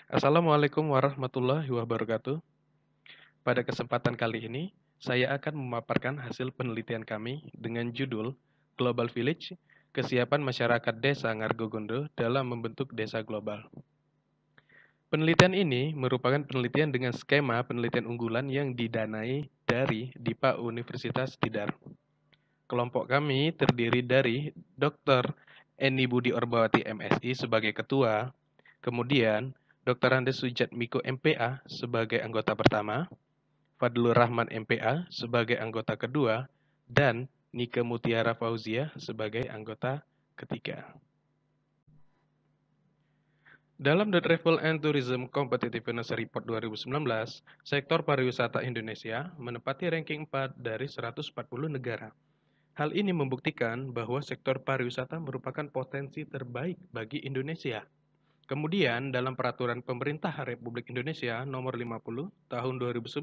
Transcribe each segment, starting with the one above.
Assalamualaikum warahmatullahi wabarakatuh. Pada kesempatan kali ini, saya akan memaparkan hasil penelitian kami dengan judul Global Village, Kesiapan Masyarakat Desa Ngargogondo dalam Membentuk Desa Global. Penelitian ini merupakan penelitian dengan skema penelitian unggulan yang didanai dari DIPA Universitas Tidar. Kelompok kami terdiri dari Dr. Eni Budi Orbawati MSI sebagai ketua, kemudian Dr. Andes Sujatmiko MPA sebagai anggota pertama, Fadlur Rahman MPA sebagai anggota kedua, dan Nike Mutiara Fauzia sebagai anggota ketiga. Dalam The Travel and Tourism Competitiveness Report 2019, sektor pariwisata Indonesia menempati ranking 4 dari 140 negara. Hal ini membuktikan bahwa sektor pariwisata merupakan potensi terbaik bagi Indonesia. Kemudian, dalam Peraturan Pemerintah Republik Indonesia Nomor 50 Tahun 2011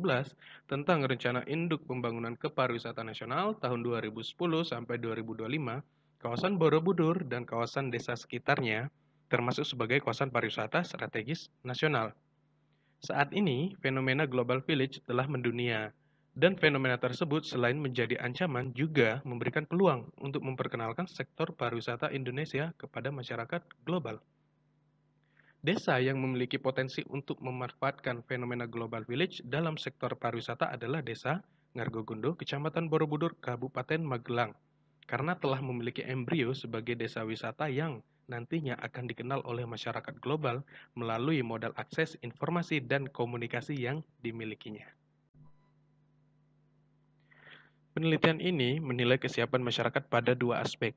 tentang Rencana Induk Pembangunan Kepariwisata Nasional tahun 2010 sampai 2025, kawasan Borobudur dan kawasan desa sekitarnya termasuk sebagai kawasan pariwisata strategis nasional. Saat ini, fenomena Global Village telah mendunia, dan fenomena tersebut selain menjadi ancaman juga memberikan peluang untuk memperkenalkan sektor pariwisata Indonesia kepada masyarakat global. Desa yang memiliki potensi untuk memanfaatkan fenomena Global Village dalam sektor pariwisata adalah Desa Ngargogondo, Kecamatan Borobudur, Kabupaten Magelang, karena telah memiliki embrio sebagai desa wisata yang nantinya akan dikenal oleh masyarakat global melalui modal akses informasi dan komunikasi yang dimilikinya. Penelitian ini menilai kesiapan masyarakat pada dua aspek.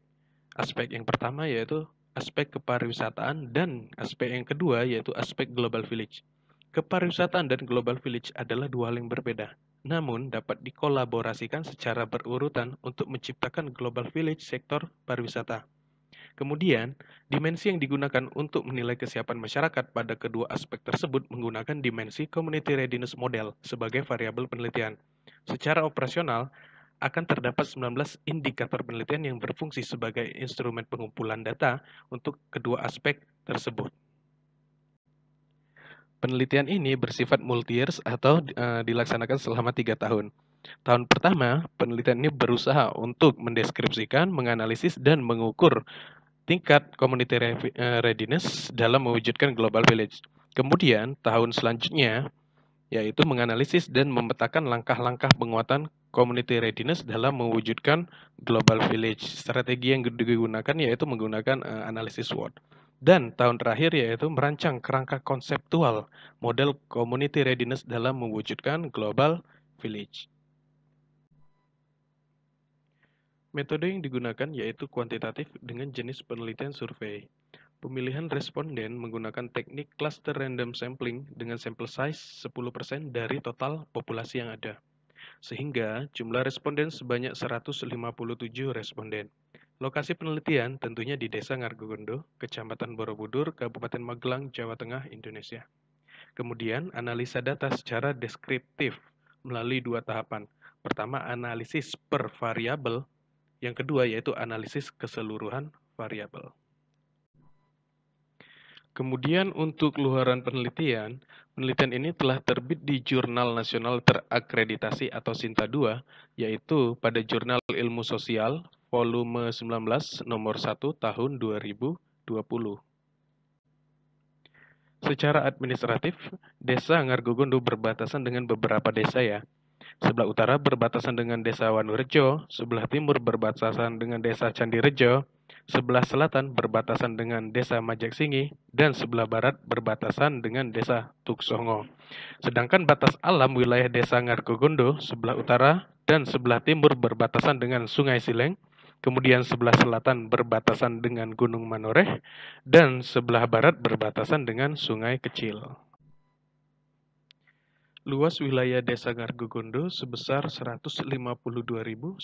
Aspek yang pertama yaitu aspek kepariwisataan dan aspek yang kedua yaitu aspek global village. Kepariwisataan dan global village adalah dua hal yang berbeda, namun dapat dikolaborasikan secara berurutan untuk menciptakan global village sektor pariwisata. Kemudian, dimensi yang digunakan untuk menilai kesiapan masyarakat pada kedua aspek tersebut menggunakan dimensi Community Readiness Model sebagai variabel penelitian. Secara operasional, akan terdapat 19 indikator penelitian yang berfungsi sebagai instrumen pengumpulan data untuk kedua aspek tersebut. Penelitian ini bersifat multi-years atau dilaksanakan selama 3 tahun. Tahun pertama, penelitian ini berusaha untuk mendeskripsikan, menganalisis, dan mengukur tingkat community readiness dalam mewujudkan global village. Kemudian, tahun selanjutnya, yaitu menganalisis dan memetakan langkah-langkah penguatan community readiness dalam mewujudkan global village. Strategi yang digunakan yaitu menggunakan analisis SWOT. Dan tahun terakhir yaitu merancang kerangka konseptual model community readiness dalam mewujudkan global village. Metode yang digunakan yaitu kuantitatif dengan jenis penelitian survei. Pemilihan responden menggunakan teknik cluster random sampling dengan sampel size 10% dari total populasi yang ada. Sehingga jumlah responden sebanyak 157 responden. Lokasi penelitian tentunya di Desa Ngargogondo, Kecamatan Borobudur, Kabupaten Magelang, Jawa Tengah, Indonesia. Kemudian analisa data secara deskriptif melalui dua tahapan. Pertama, analisis per variabel. Yang kedua yaitu analisis keseluruhan variabel. Kemudian untuk luaran penelitian, penelitian ini telah terbit di Jurnal Nasional Terakreditasi atau SINTA 2, yaitu pada Jurnal Ilmu Sosial, volume 19, nomor 1, tahun 2020. Secara administratif, Desa Ngargogondo berbatasan dengan beberapa desa ya. Sebelah utara berbatasan dengan Desa Wanurejo, sebelah timur berbatasan dengan Desa Candirejo, sebelah selatan berbatasan dengan Desa Majaksingi, dan sebelah barat berbatasan dengan Desa Tuksongo. Sedangkan batas alam wilayah Desa Ngargogondo sebelah utara dan sebelah timur berbatasan dengan Sungai Sileng, kemudian sebelah selatan berbatasan dengan Gunung Manoreh, dan sebelah barat berbatasan dengan Sungai Kecil. Luas wilayah Desa Ngargogondo sebesar 152.990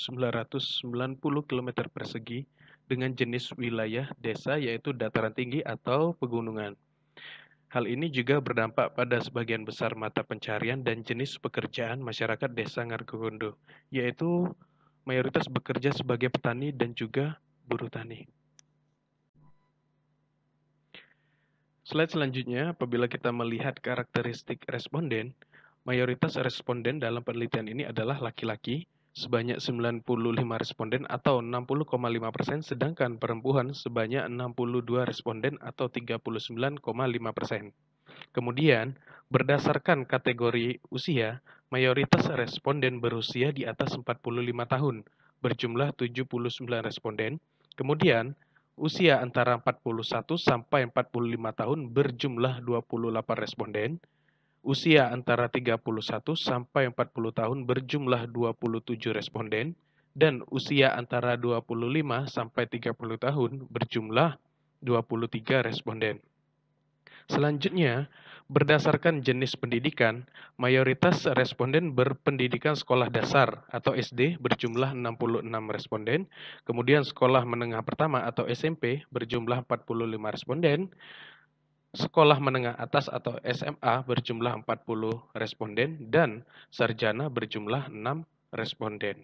km persegi dengan jenis wilayah desa yaitu dataran tinggi atau pegunungan. Hal ini juga berdampak pada sebagian besar mata pencarian dan jenis pekerjaan masyarakat Desa Ngargogondo, yaitu mayoritas bekerja sebagai petani dan juga buruh tani. Slide selanjutnya, apabila kita melihat karakteristik responden, mayoritas responden dalam penelitian ini adalah laki-laki, sebanyak 95 responden atau 60,5%, sedangkan perempuan sebanyak 62 responden atau 39,5%. Kemudian, berdasarkan kategori usia, mayoritas responden berusia di atas 45 tahun, berjumlah 79 responden. Kemudian, usia antara 41 sampai 45 tahun berjumlah 28 responden. Usia antara 31 sampai 40 tahun berjumlah 27 responden. Dan usia antara 25 sampai 30 tahun berjumlah 23 responden. Selanjutnya, berdasarkan jenis pendidikan, mayoritas responden berpendidikan sekolah dasar atau SD berjumlah 66 responden, kemudian sekolah menengah pertama atau SMP berjumlah 45 responden, sekolah menengah atas atau SMA berjumlah 40 responden, dan sarjana berjumlah 6 responden.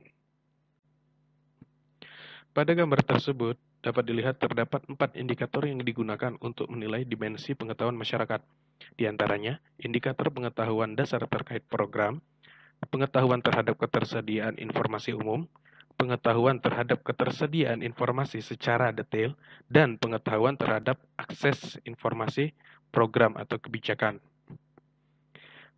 Pada gambar tersebut, dapat dilihat terdapat 4 indikator yang digunakan untuk menilai dimensi pengetahuan masyarakat. Di antaranya, indikator pengetahuan dasar terkait program, pengetahuan terhadap ketersediaan informasi umum, pengetahuan terhadap ketersediaan informasi secara detail, dan pengetahuan terhadap akses informasi program atau kebijakan.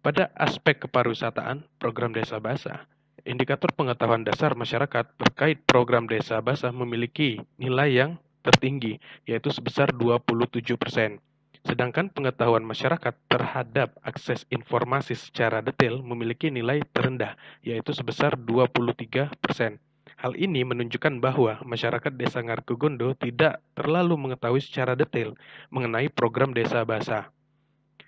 Pada aspek kepariwisataan, program Desa Basah, indikator pengetahuan dasar masyarakat terkait program Desa Basah memiliki nilai yang tertinggi, yaitu sebesar 27%. Sedangkan pengetahuan masyarakat terhadap akses informasi secara detail memiliki nilai terendah, yaitu sebesar 23%. Hal ini menunjukkan bahwa masyarakat Desa Ngargogondo tidak terlalu mengetahui secara detail mengenai program Desa Basah.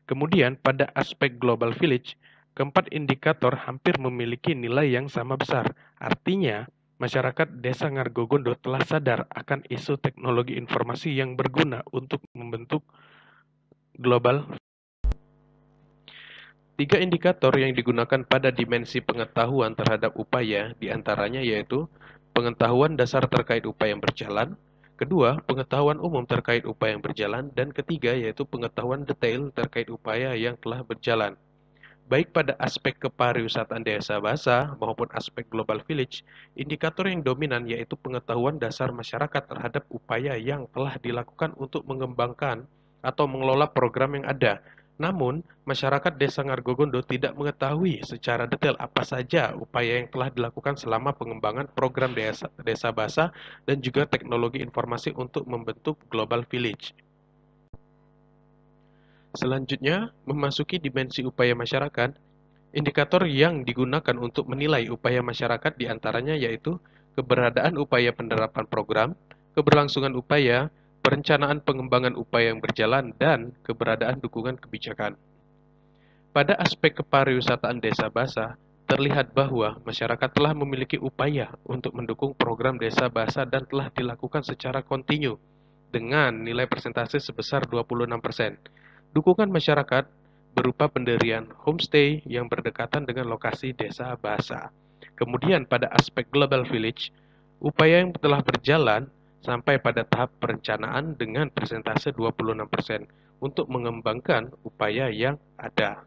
Kemudian, pada aspek Global Village, keempat indikator hampir memiliki nilai yang sama besar. Artinya, masyarakat Desa Ngargogondo telah sadar akan isu teknologi informasi yang berguna untuk membentuk global. 3 indikator yang digunakan pada dimensi pengetahuan terhadap upaya diantaranya yaitu pengetahuan dasar terkait upaya yang berjalan, kedua, pengetahuan umum terkait upaya yang berjalan, dan ketiga yaitu pengetahuan detail terkait upaya yang telah berjalan. Baik pada aspek kepariwisataan Desa Basah maupun aspek Global Village, indikator yang dominan yaitu pengetahuan dasar masyarakat terhadap upaya yang telah dilakukan untuk mengembangkan atau mengelola program yang ada. Namun, masyarakat Desa Ngargogondo tidak mengetahui secara detail apa saja upaya yang telah dilakukan selama pengembangan program Desa Basah dan juga teknologi informasi untuk membentuk Global Village. Selanjutnya, memasuki dimensi upaya masyarakat, indikator yang digunakan untuk menilai upaya masyarakat diantaranya yaitu keberadaan upaya penerapan program, keberlangsungan upaya, perencanaan pengembangan upaya yang berjalan, dan keberadaan dukungan kebijakan. Pada aspek kepariwisataan Desa Basah, terlihat bahwa masyarakat telah memiliki upaya untuk mendukung program Desa Basah dan telah dilakukan secara kontinu dengan nilai persentase sebesar 26%. Dukungan masyarakat berupa pendirian homestay yang berdekatan dengan lokasi Desa Basah. Kemudian pada aspek Global Village, upaya yang telah berjalan sampai pada tahap perencanaan dengan persentase 26% untuk mengembangkan upaya yang ada.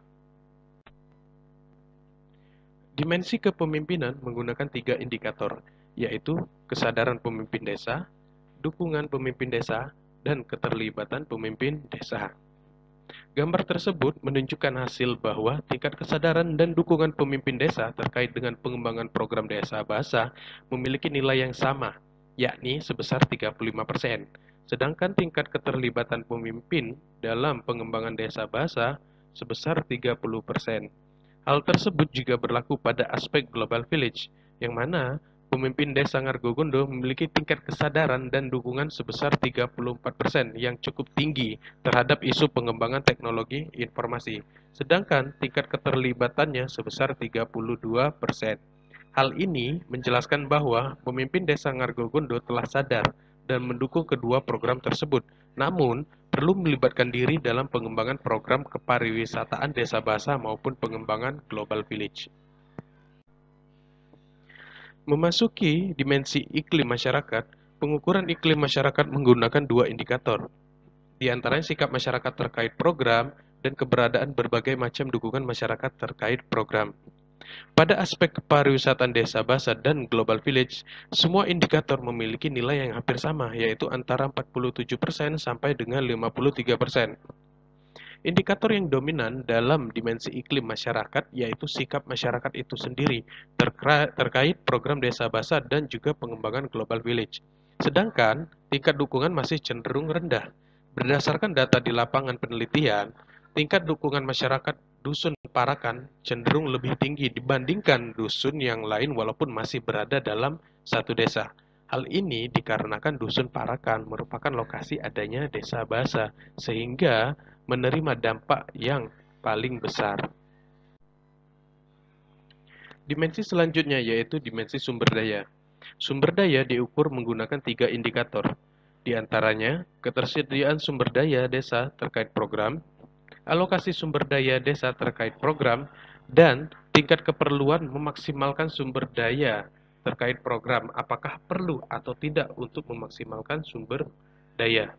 Dimensi kepemimpinan menggunakan 3 indikator, yaitu kesadaran pemimpin desa, dukungan pemimpin desa, dan keterlibatan pemimpin desa. Gambar tersebut menunjukkan hasil bahwa tingkat kesadaran dan dukungan pemimpin desa terkait dengan pengembangan program Desa Basah memiliki nilai yang sama, yakni sebesar 35%. Sedangkan tingkat keterlibatan pemimpin dalam pengembangan Desa Basah sebesar 30%. Hal tersebut juga berlaku pada aspek Global Village, yang mana pemimpin Desa Ngargogondo memiliki tingkat kesadaran dan dukungan sebesar 34% yang cukup tinggi terhadap isu pengembangan teknologi informasi, sedangkan tingkat keterlibatannya sebesar 32%. Hal ini menjelaskan bahwa pemimpin Desa Ngargogondo telah sadar dan mendukung kedua program tersebut, namun perlu melibatkan diri dalam pengembangan program kepariwisataan Desa Basah maupun pengembangan Global Village. Memasuki dimensi iklim masyarakat, pengukuran iklim masyarakat menggunakan 2 indikator, di antaranya sikap masyarakat terkait program dan keberadaan berbagai macam dukungan masyarakat terkait program. Pada aspek kepariwisataan desa basa dan global village, semua indikator memiliki nilai yang hampir sama, yaitu antara 47% sampai dengan 53%. Indikator yang dominan dalam dimensi iklim masyarakat yaitu sikap masyarakat itu sendiri terkait program desa basa dan juga pengembangan global village. Sedangkan tingkat dukungan masih cenderung rendah. Berdasarkan data di lapangan penelitian, tingkat dukungan masyarakat dusun Parakan cenderung lebih tinggi dibandingkan dusun yang lain walaupun masih berada dalam satu desa. Hal ini dikarenakan dusun Parakan merupakan lokasi adanya desa basa, sehingga menerima dampak yang paling besar. Dimensi selanjutnya yaitu dimensi sumber daya. Sumber daya diukur menggunakan 3 indikator, di antaranya ketersediaan sumber daya desa terkait program, alokasi sumber daya desa terkait program, dan tingkat keperluan memaksimalkan sumber daya terkait program, apakah perlu atau tidak untuk memaksimalkan sumber daya.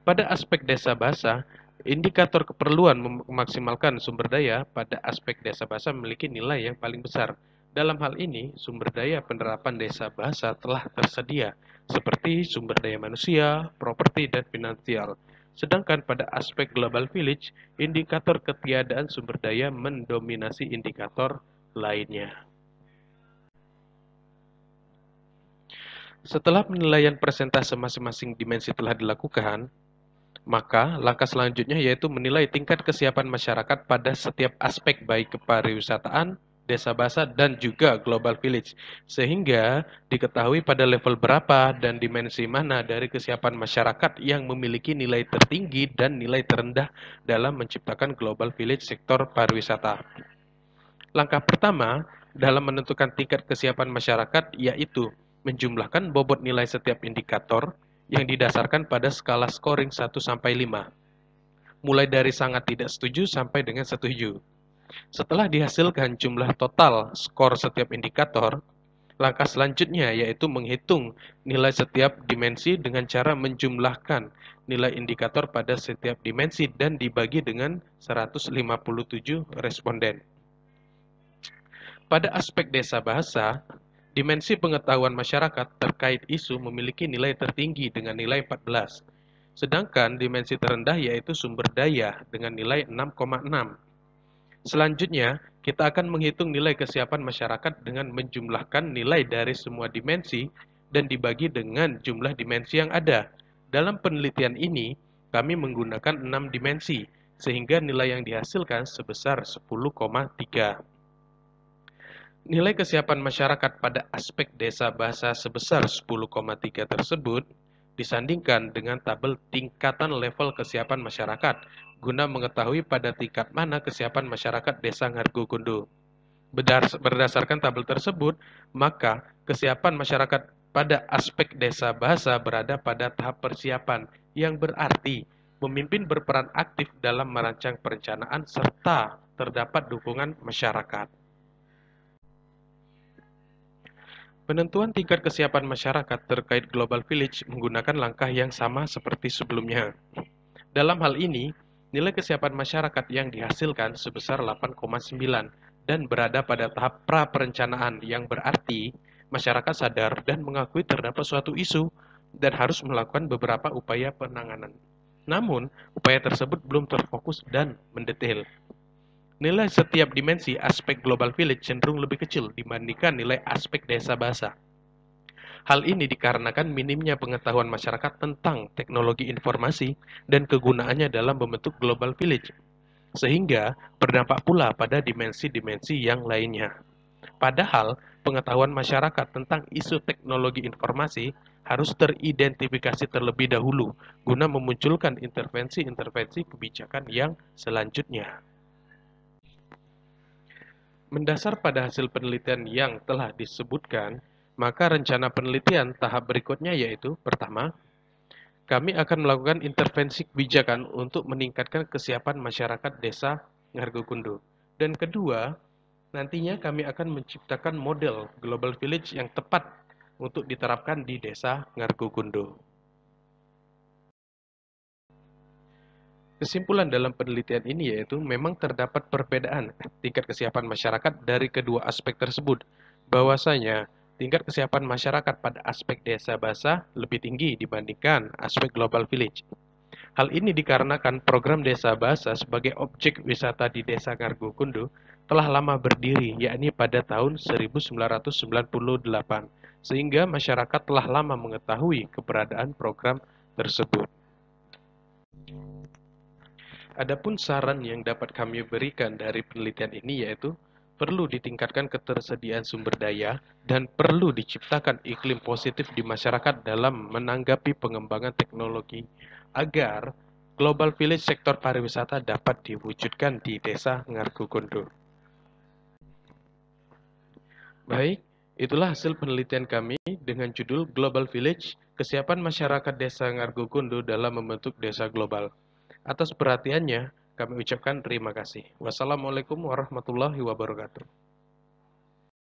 Pada aspek desa basa, indikator keperluan memaksimalkan sumber daya pada aspek desa basa memiliki nilai yang paling besar. Dalam hal ini, sumber daya penerapan desa basa telah tersedia, seperti sumber daya manusia, properti, dan finansial. Sedangkan pada aspek global village, indikator ketiadaan sumber daya mendominasi indikator lainnya. Setelah penilaian persentase masing-masing dimensi telah dilakukan, maka langkah selanjutnya yaitu menilai tingkat kesiapan masyarakat pada setiap aspek baik kepariwisataan, desa basa, dan juga global village. Sehingga diketahui pada level berapa dan dimensi mana dari kesiapan masyarakat yang memiliki nilai tertinggi dan nilai terendah dalam menciptakan global village sektor pariwisata. Langkah pertama dalam menentukan tingkat kesiapan masyarakat yaitu menjumlahkan bobot nilai setiap indikator yang didasarkan pada skala scoring 1 sampai 5, mulai dari sangat tidak setuju sampai dengan setuju. Setelah dihasilkan jumlah total skor setiap indikator, langkah selanjutnya yaitu menghitung nilai setiap dimensi dengan cara menjumlahkan nilai indikator pada setiap dimensi dan dibagi dengan 157 responden. Pada aspek desa bahasa, dimensi pengetahuan masyarakat terkait isu memiliki nilai tertinggi dengan nilai 14. Sedangkan dimensi terendah yaitu sumber daya dengan nilai 6,6. Selanjutnya, kita akan menghitung nilai kesiapan masyarakat dengan menjumlahkan nilai dari semua dimensi dan dibagi dengan jumlah dimensi yang ada. Dalam penelitian ini, kami menggunakan 6 dimensi, sehingga nilai yang dihasilkan sebesar 10,3. Nilai kesiapan masyarakat pada aspek desa bahasa sebesar 10,3 tersebut disandingkan dengan tabel tingkatan level kesiapan masyarakat guna mengetahui pada tingkat mana kesiapan masyarakat desa Ngargogondo. Berdasarkan tabel tersebut, maka kesiapan masyarakat pada aspek desa bahasa berada pada tahap persiapan yang berarti pemimpin berperan aktif dalam merancang perencanaan serta terdapat dukungan masyarakat. Penentuan tingkat kesiapan masyarakat terkait Global Village menggunakan langkah yang sama seperti sebelumnya. Dalam hal ini, nilai kesiapan masyarakat yang dihasilkan sebesar 8,9 dan berada pada tahap pra-perencanaan yang berarti masyarakat sadar dan mengakui terdapat suatu isu dan harus melakukan beberapa upaya penanganan. Namun, upaya tersebut belum terfokus dan mendetail. Nilai setiap dimensi aspek global village cenderung lebih kecil dibandingkan nilai aspek desa bahasa. Hal ini dikarenakan minimnya pengetahuan masyarakat tentang teknologi informasi dan kegunaannya dalam membentuk global village, sehingga berdampak pula pada dimensi-dimensi yang lainnya. Padahal, pengetahuan masyarakat tentang isu teknologi informasi harus teridentifikasi terlebih dahulu guna memunculkan intervensi-intervensi kebijakan yang selanjutnya. Mendasar pada hasil penelitian yang telah disebutkan, maka rencana penelitian tahap berikutnya yaitu pertama, kami akan melakukan intervensi kebijakan untuk meningkatkan kesiapan masyarakat desa Ngargokundo. Dan kedua, nantinya kami akan menciptakan model Global Village yang tepat untuk diterapkan di desa Ngargokundo. Kesimpulan dalam penelitian ini yaitu memang terdapat perbedaan tingkat kesiapan masyarakat dari kedua aspek tersebut. Bahwasanya tingkat kesiapan masyarakat pada aspek desa basah lebih tinggi dibandingkan aspek global village. Hal ini dikarenakan program Desa Basah sebagai objek wisata di Desa Ngargokundo telah lama berdiri, yakni pada tahun 1998, sehingga masyarakat telah lama mengetahui keberadaan program tersebut. Adapun saran yang dapat kami berikan dari penelitian ini yaitu perlu ditingkatkan ketersediaan sumber daya dan perlu diciptakan iklim positif di masyarakat dalam menanggapi pengembangan teknologi agar Global Village sektor pariwisata dapat diwujudkan di Desa Ngargokundo. Baik, itulah hasil penelitian kami dengan judul Global Village, Kesiapan Masyarakat Desa Ngargokundo dalam Membentuk Desa Global. Atas perhatiannya, kami ucapkan terima kasih. Wassalamualaikum warahmatullahi wabarakatuh.